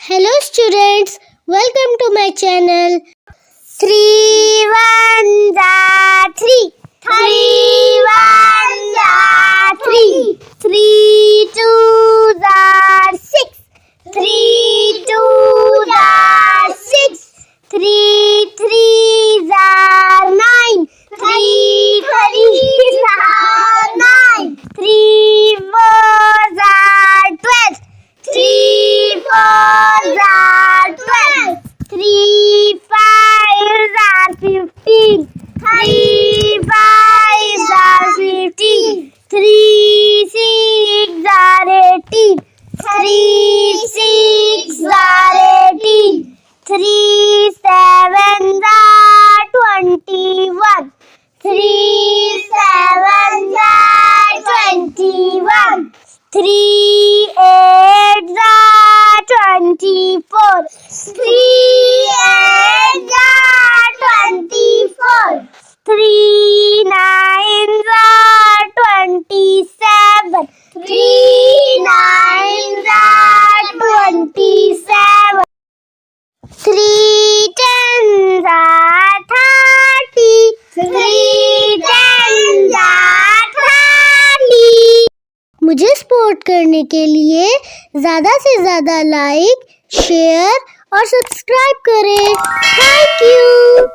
Hello students, welcome to my channel. 3 1s are 3. 3 1s are 3. 3 2s are 6. 3 2s are 6. 3 3s are 9. 3 3s are 9. 3 4s are 12. 3 4s are 12. 3 5s are 15. 3 5s are 15. 3 6 are 18. 3 6 are 18. 3 7s are 21. 3 7s are 21. 3 8s are 24. 3 8s are 24. 3 9s are 27. 3 9s are 27. 3 10s are 30. 3 10s are 30. मुझे support करने के लिए ज़्यादा से ज़्यादा like, share और subscribe करें। Thank you.